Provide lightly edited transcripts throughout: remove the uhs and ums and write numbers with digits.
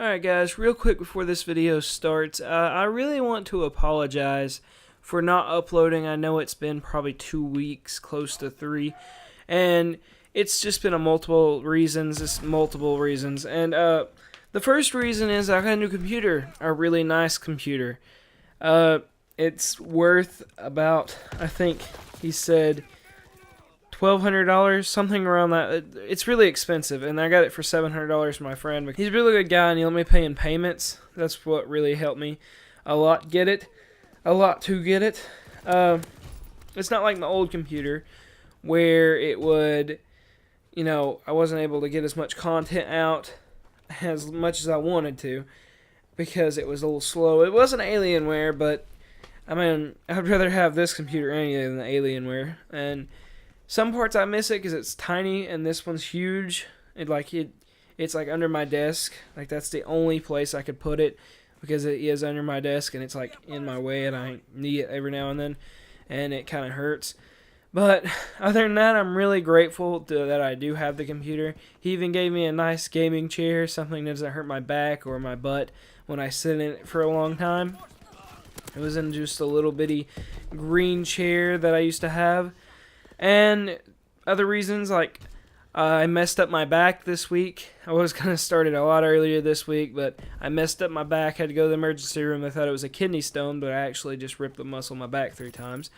Alright guys, real quick before this video starts, I really want to apologize for not uploading. I know it's been probably 2 weeks, close to 3, and it's just been multiple reasons, and the first reason is I got a new computer, a really nice computer. It's worth about, I think he said, $1,200, something around that. It's really expensive, and I got it for $700 from my friend. He's a really good guy, and he let me pay in payments. That's what really helped me a lot to get it. It's not like my old computer, where it would, I wasn't able to get as much content out as much as I wanted to, because it was a little slow. It wasn't Alienware, but, I mean, I'd rather have this computer any day than the Alienware, and some parts I miss it because it's tiny, and this one's huge. It's like under my desk. Like, that's the only place I could put it, because it is under my desk, and it's like in my way, and I need it every now and then, and it kind of hurts. But other than that, I'm really grateful that I do have the computer. He even gave me a nice gaming chair, something that doesn't hurt my back or my butt when I sit in it for a long time. It was in just a little bitty green chair that I used to have. And other reasons, like I messed up my back this week. I was going to start it a lot earlier this week, but I messed up my back. Had to go to the emergency room. They thought it was a kidney stone, but I actually just ripped the muscle in my back 3 times.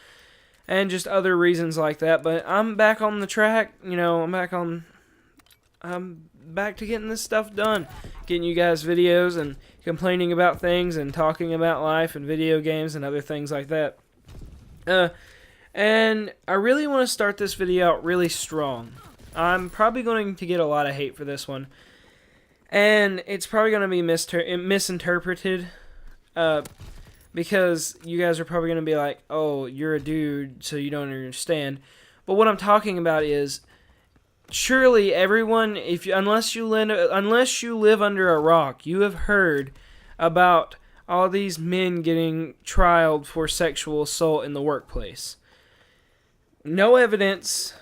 And just other reasons like that. But I'm back on the track. I'm back to getting this stuff done. Getting you guys videos and complaining about things and talking about life and video games and other things like that. And I really want to start this video out really strong. I'm probably going to get a lot of hate for this one. And it's probably going to be misinterpreted. Because you guys are probably going to be like, oh, you're a dude, so you don't understand. But what I'm talking about is, surely everyone, unless you live under a rock, you have heard about all these men getting trialed for sexual assault in the workplace. No evidence,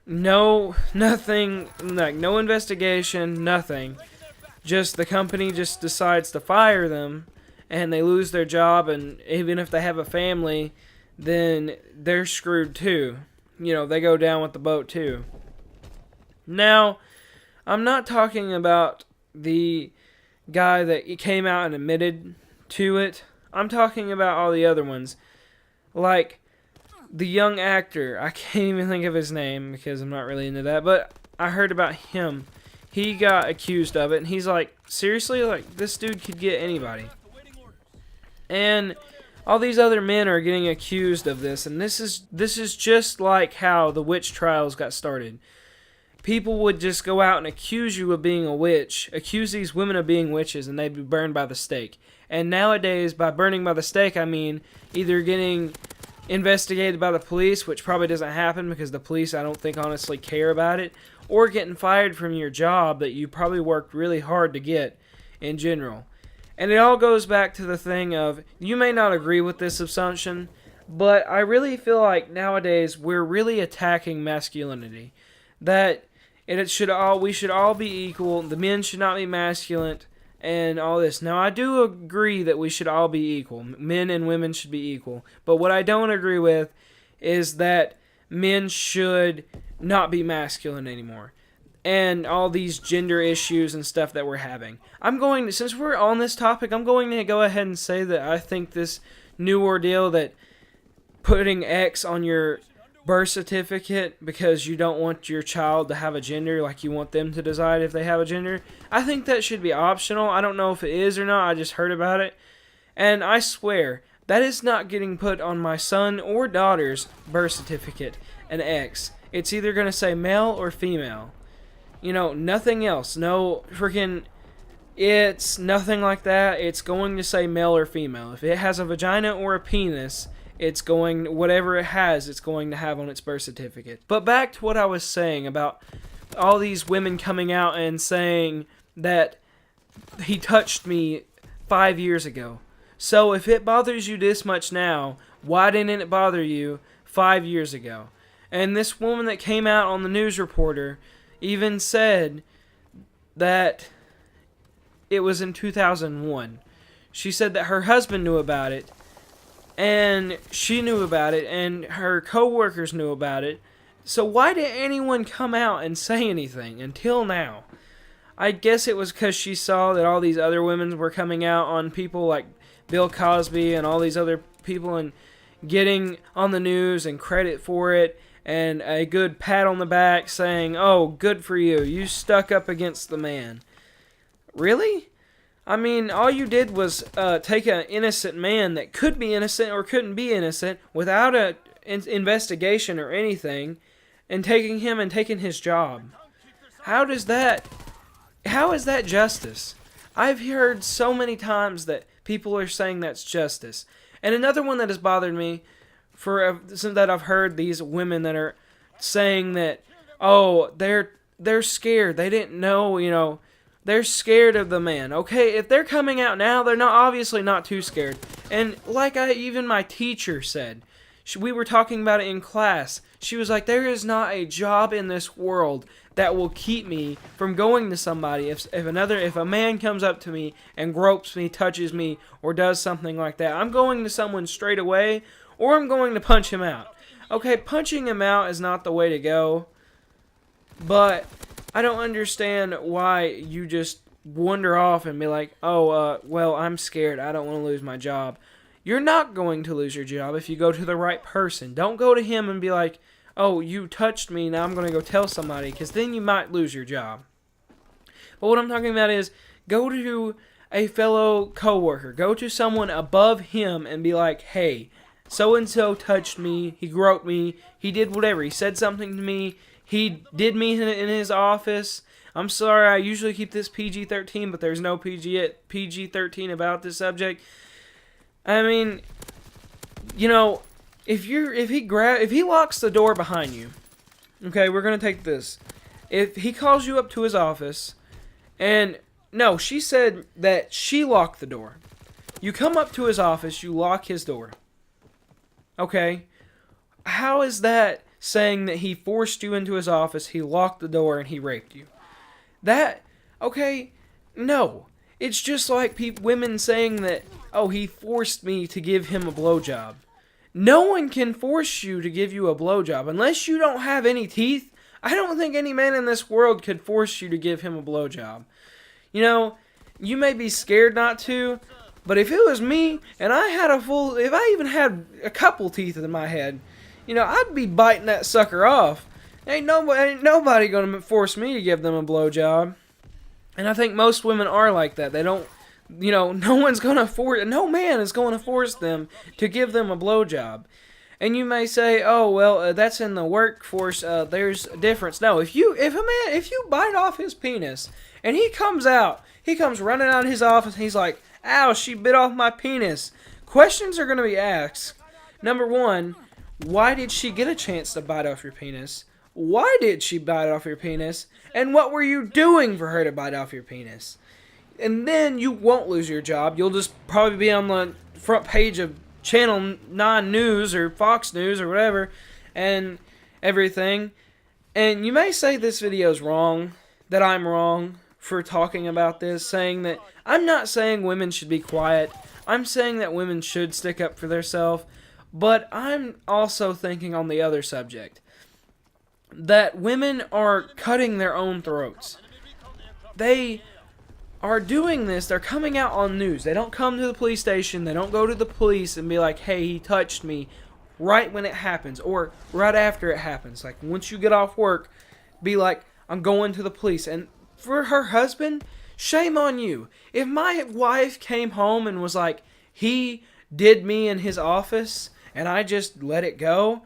nothing, like no investigation, nothing. Just the company just decides to fire them, and they lose their job, and even if they have a family, then they're screwed too. They go down with the boat too. Now, I'm not talking about the guy that came out and admitted to it. I'm talking about all the other ones. Like the young actor, I can't even think of his name because I'm not really into that, but I heard about him. He got accused of it, and he's like, seriously? Like, this dude could get anybody. And all these other men are getting accused of this, and this is just like how the witch trials got started. People would just go out and accuse you of being a witch, accuse these women of being witches, and they'd be burned by the stake. And nowadays, by burning by the stake, I mean either getting investigated by the police, which probably doesn't happen because the police, I don't think, honestly care about it, or getting fired from your job that you probably worked really hard to get in general. And it all goes back to the thing of, you may not agree with this assumption, but I really feel like nowadays we're really attacking masculinity. That we should all be equal, the men should not be masculine, and all this. Now, I do agree that we should all be equal. Men and women should be equal. But what I don't agree with is that men should not be masculine anymore. And all these gender issues and stuff that we're having. Since we're on this topic, I'm going to go ahead and say that I think this new ordeal that putting X on your birth certificate because you don't want your child to have a gender, like you want them to decide if they have a gender, I think that should be optional. I don't know if it is or not. I just heard about it. And I swear, that is not getting put on my son or daughter's birth certificate, an X. It's either going to say male or female. Nothing else. No freaking, it's nothing like that. It's going to say male or female. If it has a vagina or a penis, whatever it has, it's going to have on its birth certificate. But back to what I was saying about all these women coming out and saying that he touched me 5 years ago. So if it bothers you this much now, why didn't it bother you 5 years ago? And this woman that came out on the news reporter even said that it was in 2001. She said that her husband knew about it, and she knew about it, and her co-workers knew about it. So why didn't anyone come out and say anything until now? I guess it was because she saw that all these other women were coming out on people like Bill Cosby and all these other people and getting on the news and credit for it and a good pat on the back saying, "Oh, good for you. You stuck up against the man." Really? I mean, all you did was take an innocent man that could be innocent or couldn't be innocent without an investigation or anything and taking him and taking his job. How is that justice? I've heard so many times that people are saying that's justice. And another one that has bothered me that I've heard these women that are saying that, oh, they're scared. They didn't know, they're scared of the man. Okay, if they're coming out now, they're obviously not too scared. And like even my teacher said, we were talking about it in class. She was like, there is not a job in this world that will keep me from going to somebody if a man comes up to me and gropes me, touches me, or does something like that. I'm going to someone straight away, or I'm going to punch him out. Okay, punching him out is not the way to go, but I don't understand why you just wander off and be like, well, I'm scared. I don't want to lose my job. You're not going to lose your job if you go to the right person. Don't go to him and be like, oh, you touched me, now I'm going to go tell somebody, because then you might lose your job. But what I'm talking about is, go to a fellow coworker, go to someone above him and be like, hey, so-and-so touched me, he groped me, he did whatever, he said something to me, he did me in his office. I'm sorry, I usually keep this PG-13, but there's no PG-13 about this subject. I mean, if he locks the door behind you, okay, we're gonna take this. If he calls you up to his office, and no, she said that she locked the door. You come up to his office, you lock his door. Okay, how is that saying that he forced you into his office, he locked the door, and he raped you? No. It's just like women saying that, oh, he forced me to give him a blowjob. No one can force you to give you a blowjob. Unless you don't have any teeth, I don't think any man in this world could force you to give him a blowjob. You may be scared not to, but if it was me, and if I even had a couple teeth in my head, I'd be biting that sucker off. Ain't nobody gonna force me to give them a blowjob. And I think most women are like that. They don't, no man is going to force them to give them a blowjob. And you may say, oh, well, that's in the workforce, there's a difference. No, if you bite off his penis, and he comes running out of his office, and he's like, ow, she bit off my penis. Questions are going to be asked. Number one, why did she get a chance to bite off your penis? Why did she bite off your penis? And what were you doing for her to bite off your penis? And then you won't lose your job. You'll just probably be on the front page of Channel 9 News or Fox News or whatever and everything. And you may say this video is wrong, that I'm wrong for talking about this, saying that I'm not saying women should be quiet. I'm saying that women should stick up for themselves. But I'm also thinking on the other subject, that women are cutting their own throats. They are doing this. They're coming out on news. They don't come to the police station. They don't go to the police and be like, hey, he touched me, right when it happens or right after it happens. Like, once you get off work, be like, I'm going to the police. And for her husband, shame on you. If my wife came home and was like, he did me in his office and I just let it go,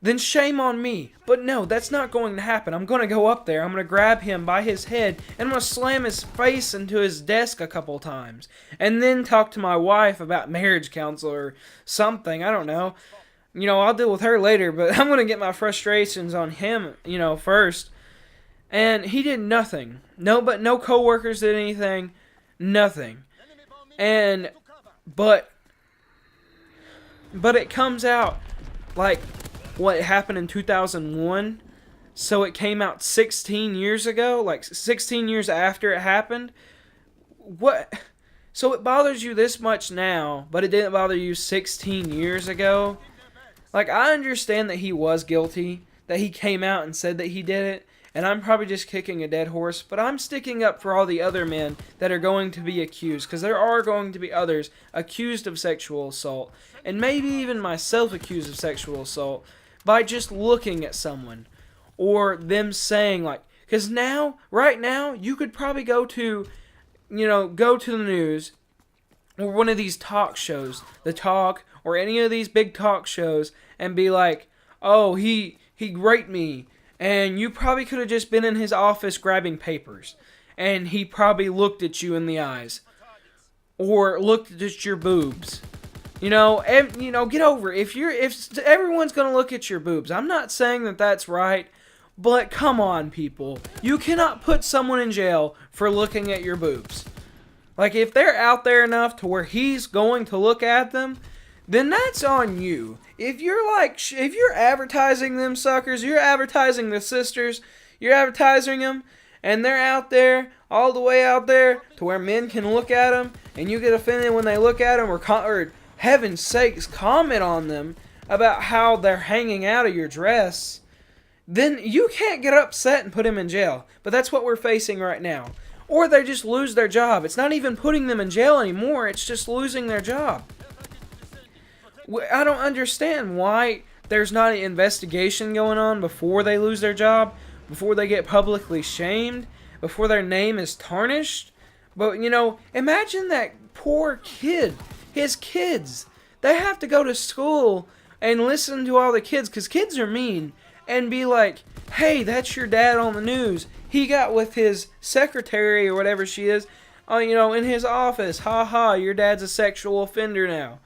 then shame on me. But no, that's not going to happen. I'm going to go up there, I'm going to grab him by his head, and I'm going to slam his face into his desk a couple times. And then talk to my wife about marriage counsel or something, I don't know. I'll deal with her later, but I'm going to get my frustrations on him, first. And he did nothing. No coworkers did anything. Nothing. But it comes out like what happened in 2001, so it came out 16 years ago, like 16 years after it happened. what? So it bothers you this much now, but it didn't bother you 16 years ago? Like, I understand that he was guilty, that he came out and said that he did it, and I'm probably just kicking a dead horse, but I'm sticking up for all the other men that are going to be accused, because there are going to be others accused of sexual assault, and maybe even myself accused of sexual assault, by just looking at someone, or them saying, like, because now, right now, you could probably go to the news, or one of these talk shows, The Talk, or any of these big talk shows, and be like, oh, he raped me, and you probably could have just been in his office grabbing papers, and he probably looked at you in the eyes, or looked at your boobs. Get over it. If everyone's gonna look at your boobs, I'm not saying that that's right, but come on, people, you cannot put someone in jail for looking at your boobs. Like, if they're out there enough to where he's going to look at them, then that's on you. If you're advertising them suckers, you're advertising the sisters, you're advertising them, and they're out there, all the way out there, to where men can look at them, and you get offended when they look at them, or heaven's sakes, comment on them about how they're hanging out of your dress, then you can't get upset and put them in jail. But that's what we're facing right now. Or they just lose their job. It's not even putting them in jail anymore, it's just losing their job. I don't understand why there's not an investigation going on before they lose their job, before they get publicly shamed, before their name is tarnished. But, imagine that poor kid, his kids. They have to go to school and listen to all the kids, because kids are mean, and be like, hey, that's your dad on the news. He got with his secretary or whatever she is, in his office. Ha ha, your dad's a sexual offender now.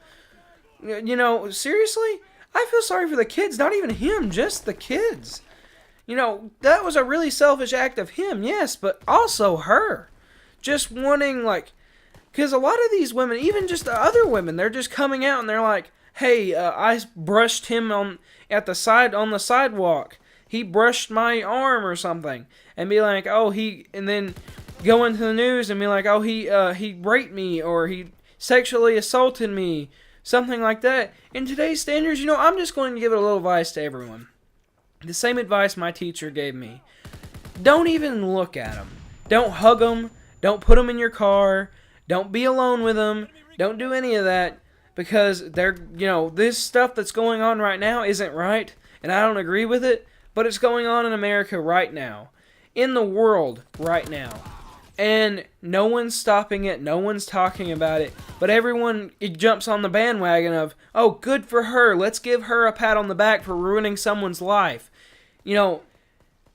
Seriously? I feel sorry for the kids, not even him, just the kids. That was a really selfish act of him, yes, but also her. Just wanting, because a lot of these women, even just the other women, they're just coming out and they're like, hey, I brushed him on the sidewalk. He brushed my arm or something. And be like, and then go into the news and be like, he raped me, or he sexually assaulted me. Something like that. In today's standards, I'm just going to give it a little advice to everyone. The same advice my teacher gave me. Don't even look at them. Don't hug them. Don't put them in your car. Don't be alone with them. Don't do any of that. Because this stuff that's going on right now isn't right. And I don't agree with it. But it's going on in America right now. In the world right now. And no one's stopping it, no one's talking about it, but everyone jumps on the bandwagon of, oh, good for her, let's give her a pat on the back for ruining someone's life.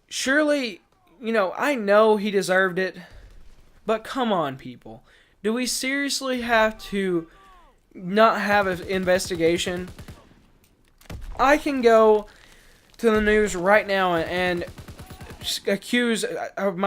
Surely, I know he deserved it, but come on, people. Do we seriously have to not have an investigation? I can go to the news right now and accuse of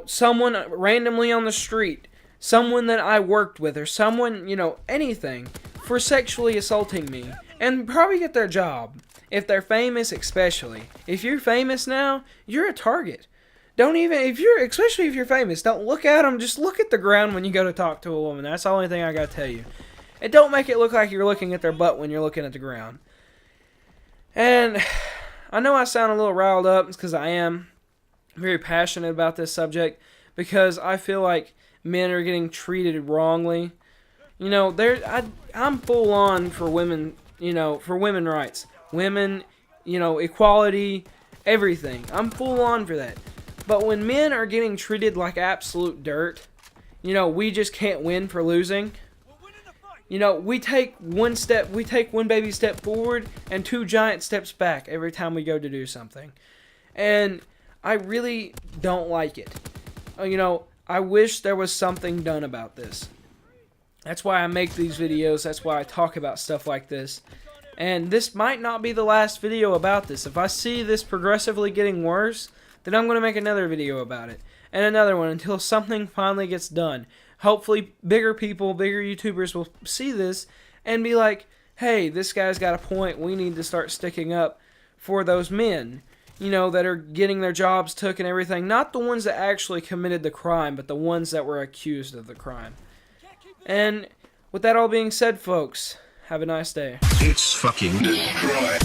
someone randomly on the street, someone that I worked with, or someone, anything, for sexually assaulting me, and probably get their job. If they're famous, especially. If you're famous now, you're a target. Especially if you're famous, don't look at them, just look at the ground when you go to talk to a woman. That's the only thing I gotta tell you. And don't make it look like you're looking at their butt when you're looking at the ground. And I know I sound a little riled up, it's because I am very passionate about this subject, because I feel like men are getting treated wrongly. I'm full on for women, for women rights. Women, equality, everything. I'm full on for that. But when men are getting treated like absolute dirt, we just can't win for losing. We take one baby step forward and 2 giant steps back every time we go to do something. And I really don't like it. I wish there was something done about this. That's why I make these videos. That's why I talk about stuff like this. And this might not be the last video about this. If I see this progressively getting worse, then I'm going to make another video about it. And another one until something finally gets done. Hopefully bigger people, bigger YouTubers will see this and be like, hey, this guy's got a point. We need to start sticking up for those men. that are getting their jobs took and everything. Not the ones that actually committed the crime, but the ones that were accused of the crime. And with that all being said, folks, have a nice day. It's fucking destroyed.